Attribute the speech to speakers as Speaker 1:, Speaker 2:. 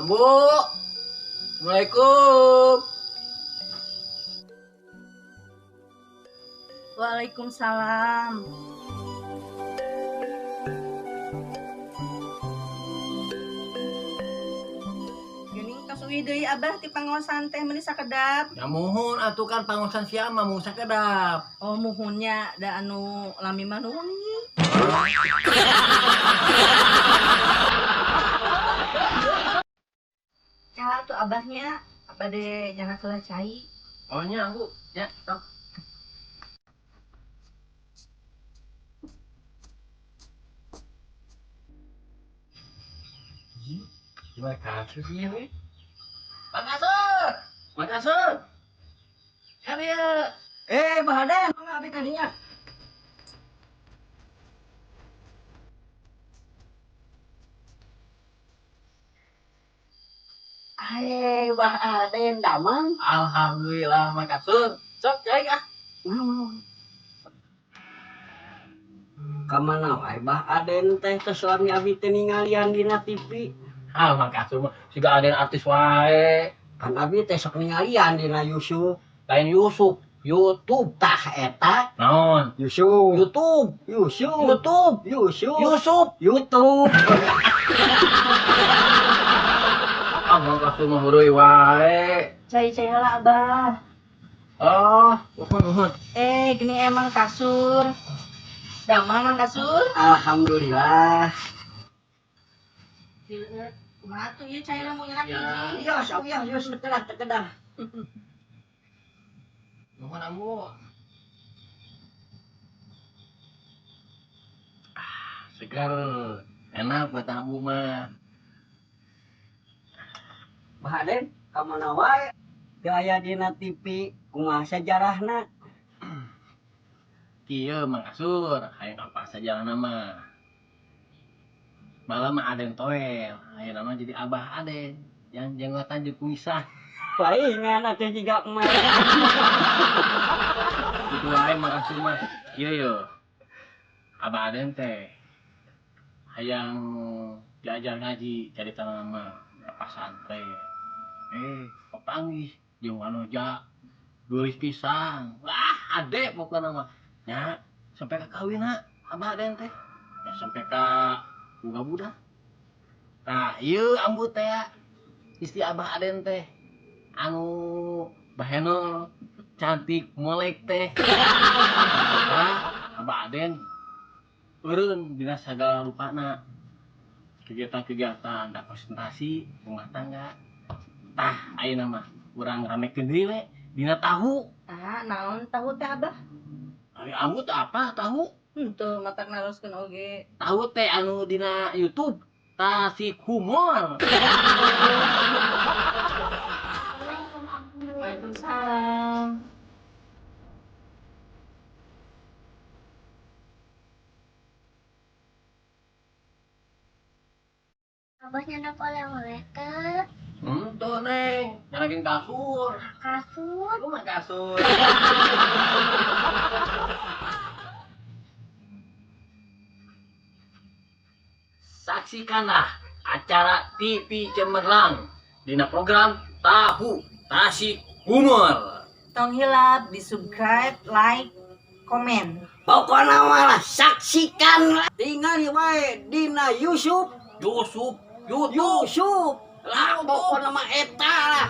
Speaker 1: Ambu, Assalamualaikum.
Speaker 2: Waalaikumsalam. Geuning kasuwi deui Abah ti pangaosan teh meuni sakedap.
Speaker 1: Ya muhun atuh kan pangosan siama mau sakedap.
Speaker 2: Oh muhunnya da anu lami mah nuhun. Cara tuh Abahnya apa deh jangan salah cai.
Speaker 1: Oh nya Ambu, ya sok. Terima kasih ya, we. Makasih. Makasih. Ya.
Speaker 3: Bahaden, mangga abdi tadinya. Bahaden damang.
Speaker 1: Alhamdulillah makasih. Sok cai ah.
Speaker 3: Kamana wae Bahaden teh kesuami abdi teh ningalian dina TV.
Speaker 1: Ah makasih mah siga aden artis wae.
Speaker 3: Kan abdi teh sok ningalian dina YouTube.
Speaker 1: Lain Yusuf, YouTube.
Speaker 3: Tah eta
Speaker 1: Naon?
Speaker 3: YouTube.
Speaker 1: YouTube.
Speaker 3: YouTube.
Speaker 1: Yusuf.
Speaker 3: YouTube.
Speaker 1: Ah makasih mah heureui wae.
Speaker 2: Cai heula Abah.
Speaker 1: Oh, mohon.
Speaker 2: Gini emang kasur. Damang mang kasur.
Speaker 3: Alhamdulillah.
Speaker 2: Kumaha tuh ieu cai lamun nyerak
Speaker 1: Ya.
Speaker 2: hiji.
Speaker 3: Yos tekedah.
Speaker 1: Mohon Ambu. Segar, enak buat Ambu mah.
Speaker 3: Bahaden, kamana wae gaya dina TV kumaha sajarahna?
Speaker 1: Kieu Mang Kasur, hayang apa saja nama. Malah mah Aden Toel, hayang nama jadi Abah Aden yang jenggotan jeung kumisah.
Speaker 3: Palingan atuh jiga emak.
Speaker 1: Gitu wae Mang Kasur mah. Kieu yo. Abah Aden teh hayang diajar ngaji jadi tanama pasantren. Papanggih jeung wanoja geulis pisan. Wah, ade pokona mah. Nya sampai ka kawinna Abah Aden teh. Ya sampai ka boga budak. Nah, ieu Ambu teh istri Abah Aden teh anu bahenol cantik molek teh. Nah, Abah Aden eureun dina sagala rupana. Kegiatan-kegiatan da presentasi rumah tangga. Tah, ayeuna mah urang ramekeun deui we dina tahu.
Speaker 2: Naon tahu teh Abah?
Speaker 1: Ari Ambu teh apa tahu?
Speaker 2: Henteu matak naroskeun oge.
Speaker 1: Tahu teh anu dina YouTube Tasik Humor.
Speaker 2: Waalaikumsalam.
Speaker 4: Abahnya ada oleh-oleh teh.
Speaker 1: Tuh neng, nyalakin kasur.
Speaker 4: Kasur.
Speaker 1: Lu mah kasur. Saksikanlah acara TV Cemerlang dina program Tahu Tasik Humor.
Speaker 2: Tong hilap, di-subscribe, like, komen.
Speaker 3: Pokona malah saksikan tingali wae dina YouTube.
Speaker 1: Yusuf, YouTube.
Speaker 3: YouTube. Lah pokona mah eta lah.